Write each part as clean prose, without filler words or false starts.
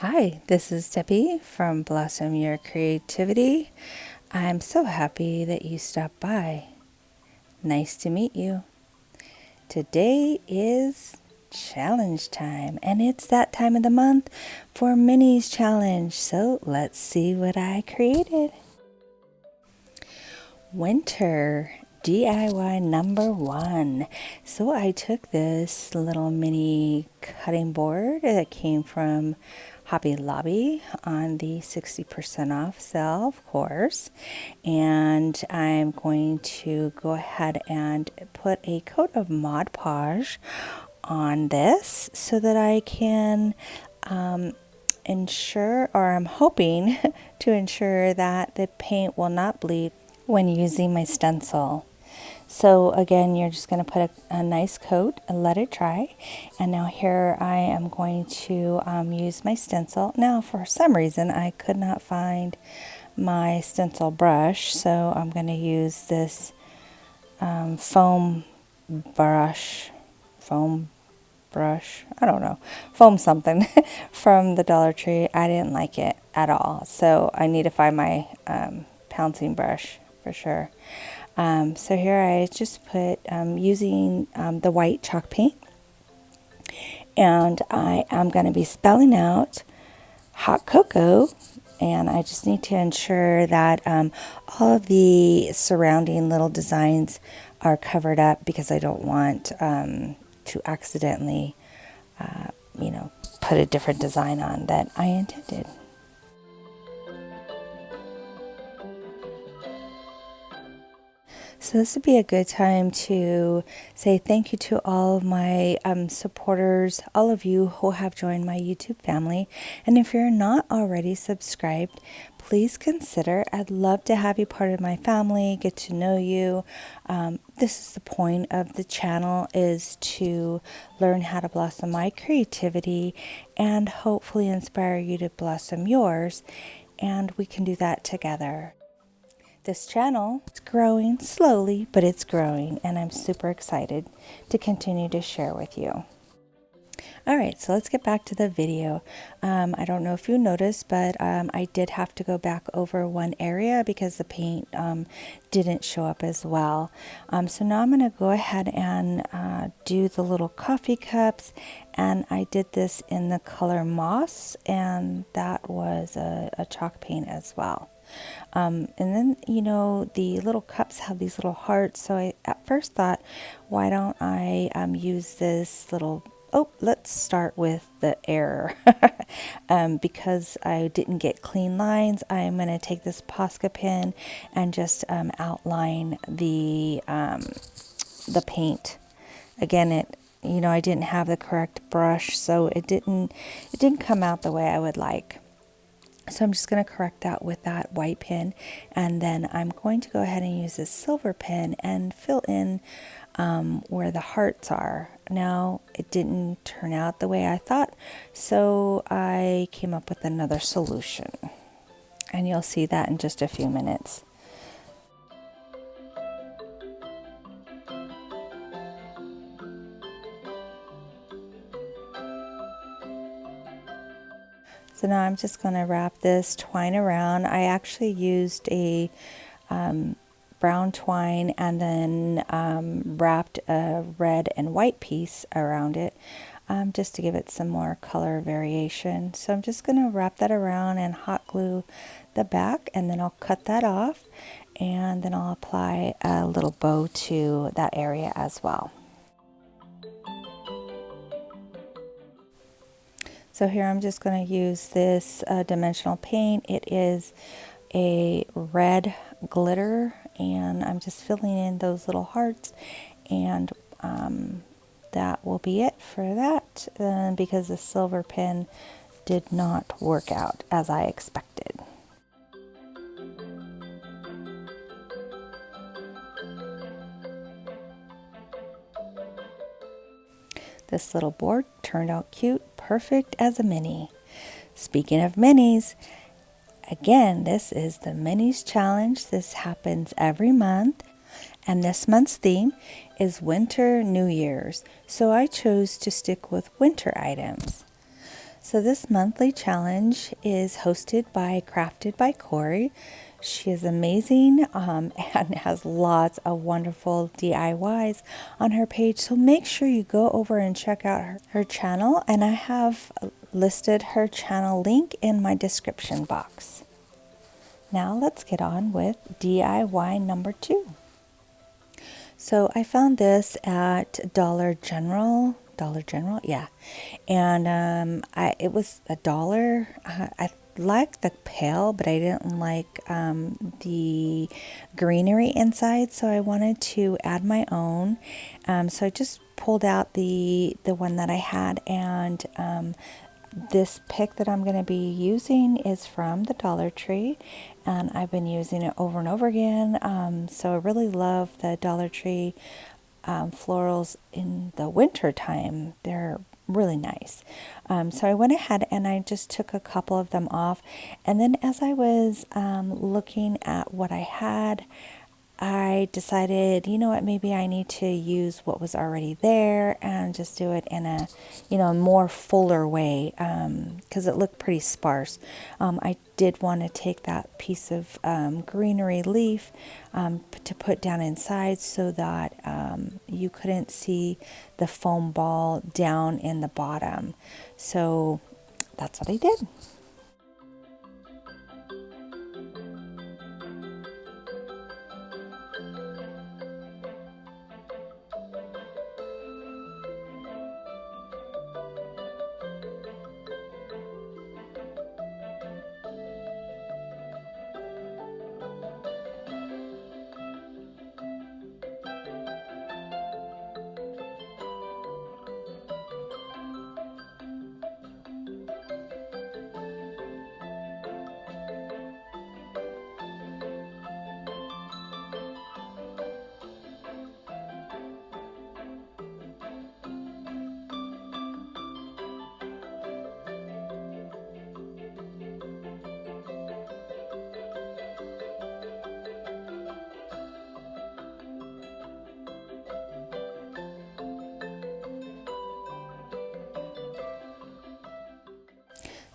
Hi, this is Debbie from Blossom Your Creativity. I'm so happy that you stopped by. Nice to meet you. Today is challenge time, and it's that time of the month for Minnie's challenge. So let's see what I created. Winter DIY number one. So I took this little mini cutting board that came from Hobby Lobby on the 60% off sale, of course. And I'm going to go ahead and put a coat of Mod Podge on this so that I can ensure, or I'm hoping to ensure, that the paint will not bleed when using my stencil. So again, you're just going to put a nice coat and let it dry. And now here I am going to use my stencil. Now for some reason I could not find my stencil brush, so I'm going to use this foam brush, I don't know, foam something from the Dollar Tree. I didn't like it at all, so I need to find my pouncing brush for sure. So here I just put using the white chalk paint, and I am going to be spelling out hot cocoa, and I just need to ensure that all of the surrounding little designs are covered up, because I don't want to accidentally put a different design on that I intended. So this would be a good time to say thank you to all of my supporters, all of you who have joined my YouTube family. And if you're not already subscribed, please consider. I'd love to have you part of my family, get to know you. This is the point of the channel, is to learn how to blossom my creativity and hopefully inspire you to blossom yours. And we can do that together. This channel is growing slowly, but it's growing, and I'm super excited to continue to share with you. All right, so let's get back to the video. I don't know if you noticed, but I did have to go back over one area because the paint didn't show up as well. So now I'm going to go ahead and do the little coffee cups, and I did this in the color moss, and that was a chalk paint as well. And then, the little cups have these little hearts. So I at first thought, why don't I use this little, let's start with the error. Because I didn't get clean lines, I'm going to take this Posca pen and just outline the paint. Again, I didn't have the correct brush, so it didn't come out the way I would like. So I'm just going to correct that with that white pen, and then I'm going to go ahead and use this silver pen and fill in where the hearts are. Now, it didn't turn out the way I thought, so I came up with another solution, and you'll see that in just a few minutes. So now I'm just going to wrap this twine around. I actually used a brown twine and then wrapped a red and white piece around it, just to give it some more color variation. So I'm just going to wrap that around and hot glue the back, and then I'll cut that off, and then I'll apply a little bow to that area as well. So here I'm just going to use this dimensional paint. It is a red glitter, and I'm just filling in those little hearts, and that will be it for that, because the silver pen did not work out as I expected. This little board turned out cute, perfect as a mini. Speaking of minis, again, this is the Minis Challenge. This happens every month, and this month's theme is Winter New Year's. So I chose to stick with winter items. So this monthly challenge is hosted by Crafted by Corie. She is amazing and has lots of wonderful DIYs on her page. So make sure you go over and check out her channel. And I have listed her channel link in my description box. Now let's get on with DIY number 2. So I found this at Dollar General, yeah, and it was $1. I liked the pail, but I didn't like the greenery inside, so I wanted to add my own. So I just pulled out the one that I had, and this pick that I'm going to be using is from the Dollar Tree, and I've been using it over and over again. So I really love the Dollar Tree florals in the winter time. They're really nice. So I went ahead and I just took a couple of them off, and then as I was looking at what I had, I decided, you know what, maybe I need to use what was already there and just do it in a, more fuller way, because it looked pretty sparse. I did want to take that piece of greenery leaf to put down inside so that you couldn't see the foam ball down in the bottom. So that's what I did.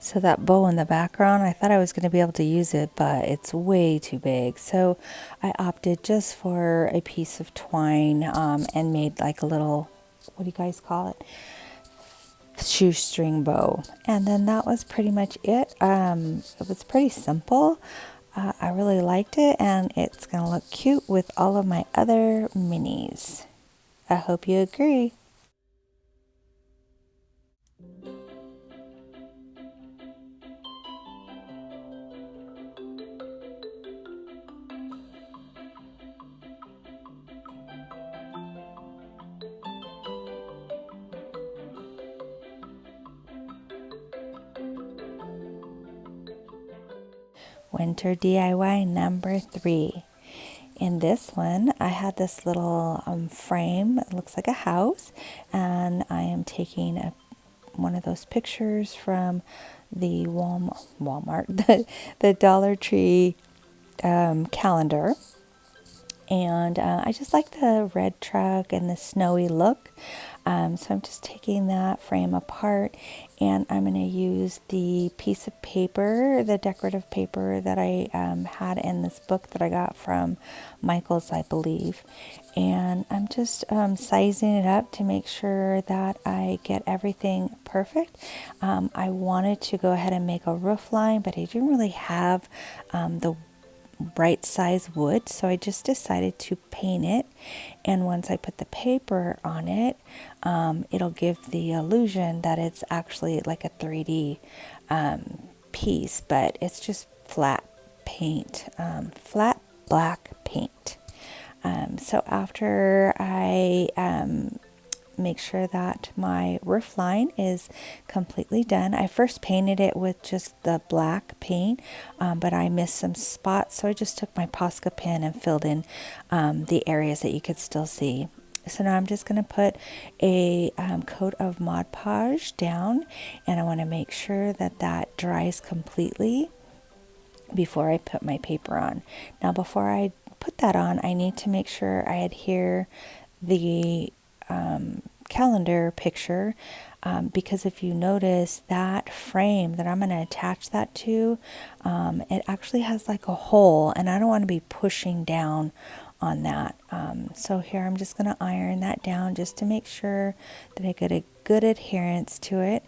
So that bow in the background, I thought I was going to be able to use it, but it's way too big. So I opted just for a piece of twine and made like a little, what do you guys call it? Shoestring bow. And then that was pretty much it. It was pretty simple. I really liked it, and it's going to look cute with all of my other minis. I hope you agree. Winter DIY number 3. In this one, I had this little frame. It looks like a house, and I am taking one of those pictures from the Walmart, the Dollar Tree calendar. And I just like the red truck and the snowy look. So I'm just taking that frame apart, and I'm going to use the piece of paper, the decorative paper that I had in this book that I got from Michael's, I believe. And I'm just sizing it up to make sure that I get everything perfect. I wanted to go ahead and make a roof line, but I didn't really have the right size wood, so I just decided to paint it, and once I put the paper on it, it'll give the illusion that it's actually like a 3D piece, but it's just flat paint, flat black paint. So after I make sure that my roof line is completely done. I first painted it with just the black paint, but I missed some spots, so I just took my Posca pen and filled in the areas that you could still see. So now I'm just going to put a coat of Mod Podge down, and I want to make sure that that dries completely before I put my paper on. Now before I put that on, I need to make sure I adhere the calendar picture because if you notice that frame that I'm going to attach that to, it actually has like a hole, and I don't want to be pushing down on that. So here I'm just going to iron that down just to make sure that I get a good adherence to it.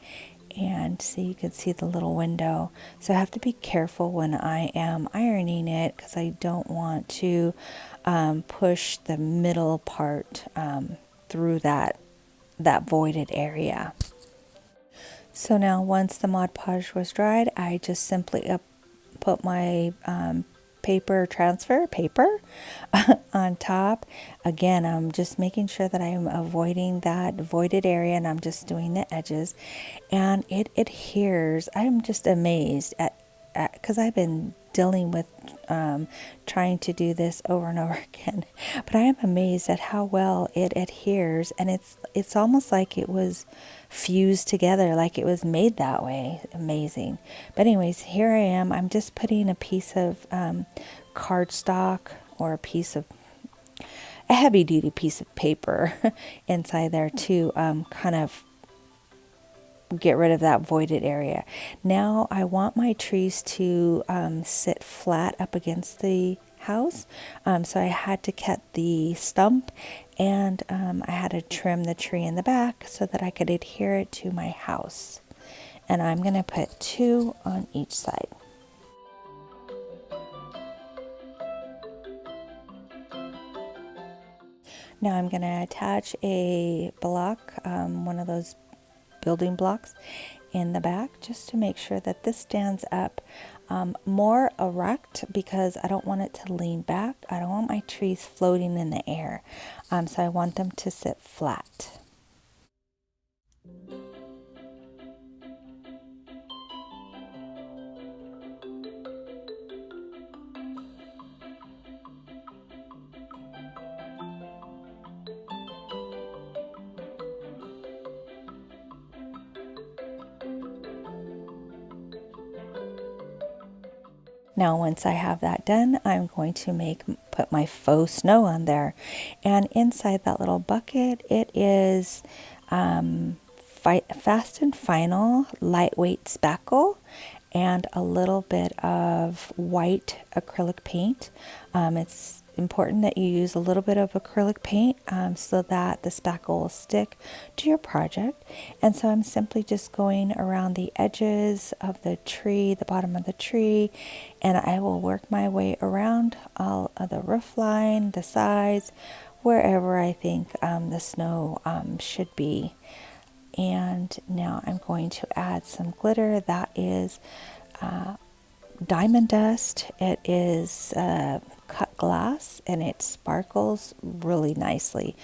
And so you can see the little window. So I have to be careful when I am ironing it, because I don't want to push the middle part through that voided area. So now once the Mod Podge was dried, I just simply put my transfer paper on top. Again, I'm just making sure that I'm avoiding that voided area, and I'm just doing the edges, and it adheres. I'm just amazed at because I've been dealing with trying to do this over and over again, but I am amazed at how well it adheres, and it's almost like it was fused together, like it was made that way. Amazing. But anyways, here I am. I'm just putting a piece of cardstock, or a heavy duty piece of paper inside there to kind of get rid of that voided area. Now I want my trees to sit flat up against the house, so I had to cut the stump, and I had to trim the tree in the back so that I could adhere it to my house. And I'm going to put 2 on each side. Now I'm going to attach a block, one of those building blocks in the back, just to make sure that this stands up more erect, because I don't want it to lean back. I don't want my trees floating in the air, so I want them to sit flat. Now once I have that done, I'm going to put my faux snow on there. And inside that little bucket, it is Fast and Final lightweight spackle and a little bit of white acrylic paint. It's important that you use a little bit of acrylic paint so that the spackle will stick to your project. And so I'm simply just going around the edges of the tree, the bottom of the tree, and I will work my way around all of the roof line, the sides, wherever I think the snow should be. And now I'm going to add some glitter. That is diamond dust. It is cut glass, and it sparkles really nicely.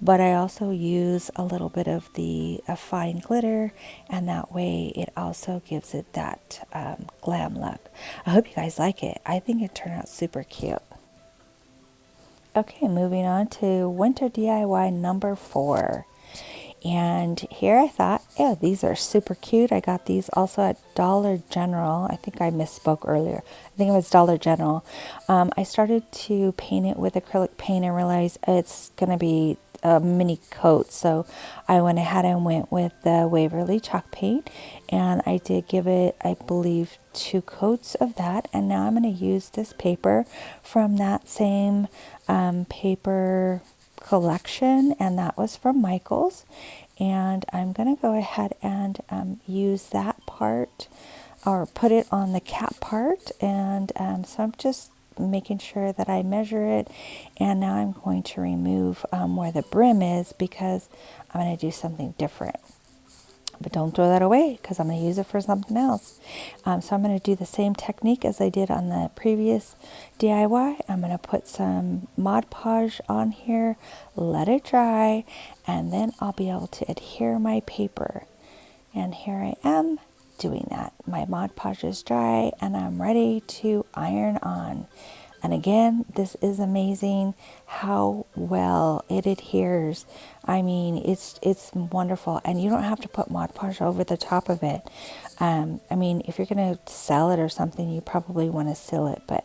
But I also use a little bit of the fine glitter, and that way it also gives it that glam look. I hope you guys like it. I think it turned out super cute. Okay, moving on to winter DIY number 4. And here I thought, yeah, these are super cute. I got these also at Dollar General. I think I misspoke earlier. I think it was Dollar General. I started to paint it with acrylic paint and realized it's going to be a mini coat. So I went ahead and went with the Waverly chalk paint. And I did give it, I believe, 2 coats of that. And now I'm going to use this paper from that same paper collection, and that was from Michael's, and I'm going to go ahead and use that part, or put it on the cap part, and so I'm just making sure that I measure it, and now I'm going to remove where the brim is, because I'm going to do something different. But don't throw that away, because I'm going to use it for something else. So I'm going to do the same technique as I did on the previous DIY. I'm going to put some Mod Podge on here, let it dry, and then I'll be able to adhere my paper. And here I am doing that. My Mod Podge is dry, and I'm ready to iron on. And again, this is amazing how well it adheres. I mean, it's wonderful, and you don't have to put Mod Podge over the top of it. I mean, if you're going to sell it or something, you probably want to seal it, but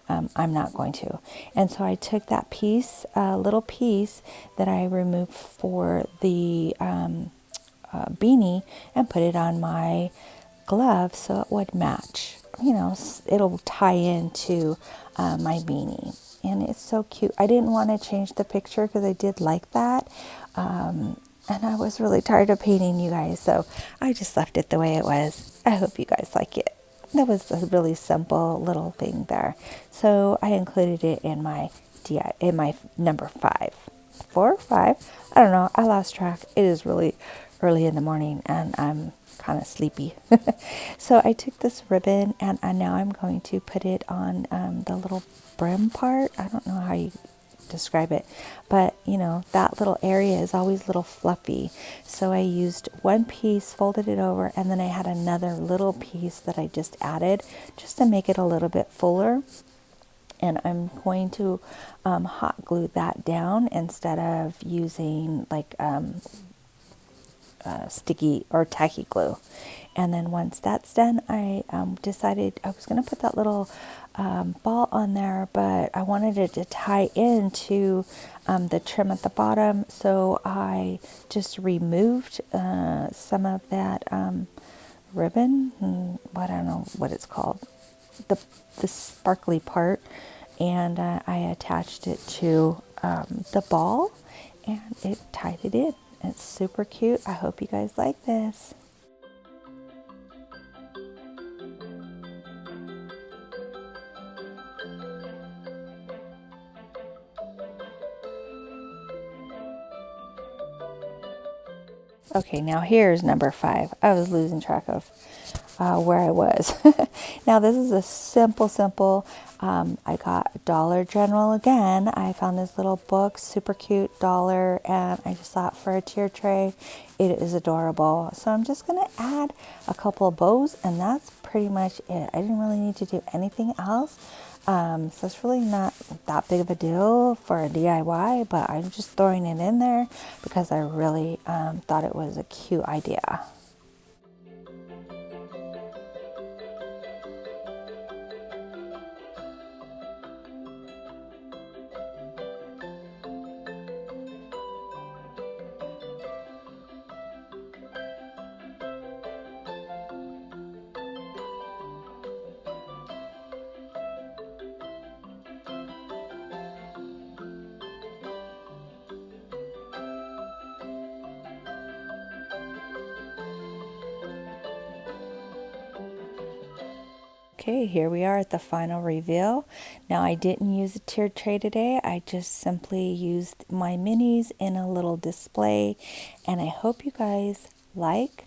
I'm not going to. And so I took that piece, little piece that I removed for the beanie and put it on my glove so it would match. You know, it'll tie into my beanie. And it's so cute. I didn't want to change the picture because I did like that. And I was really tired of painting, you guys. So I just left it the way it was. I hope you guys like it. That was a really simple little thing there. So I included it in my in my number 5. 4 or 5? I don't know. I lost track. It is really early in the morning and I'm kind of sleepy. So I took this ribbon and now I'm going to put it on the little brim part. I don't know how you describe it, but you know, that little area is always a little fluffy. So I used one piece, folded it over, and then I had another little piece that I just added just to make it a little bit fuller. And I'm going to hot glue that down instead of using like sticky or tacky glue. And then once that's done, I decided I was going to put that little ball on there, but I wanted it to tie into the trim at the bottom. So I just removed some of that ribbon. I don't know what it's called. The sparkly part, and I attached it to the ball and it tied it in. It's super cute. I hope you guys like this. Okay, now here's number 5. I was losing track of where I was. Now this is a simple. I got Dollar General again. I found this little book, super cute, $1, and I just thought for a tier tray, it is adorable. So I'm just gonna add a couple of bows, and that's pretty much it. I didn't really need to do anything else. So it's really not that big of a deal for a DIY, but I'm just throwing it in there because I really thought it was a cute idea. Okay, here we are at the final reveal. Now I didn't use a tiered tray today. I just simply used my minis in a little display, and I hope you guys like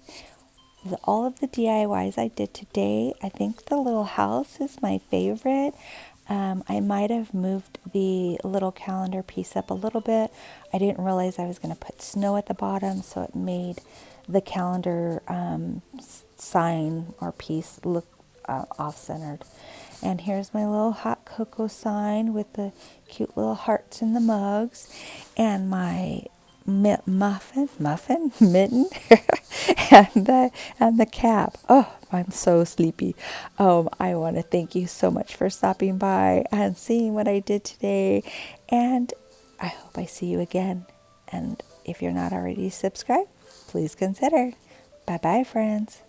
all of the DIYs I did today. I think the little house is my favorite. I might have moved the little calendar piece up a little bit. I didn't realize I was going to put snow at the bottom, so it made the calendar sign or piece look off-centered. And here's my little hot cocoa sign with the cute little hearts in the mugs, and my muffin mitten and the cap. Oh, I'm so sleepy. I want to thank you so much for stopping by and seeing what I did today, and I hope I see you again. And if you're not already subscribed, please consider. Bye bye, friends.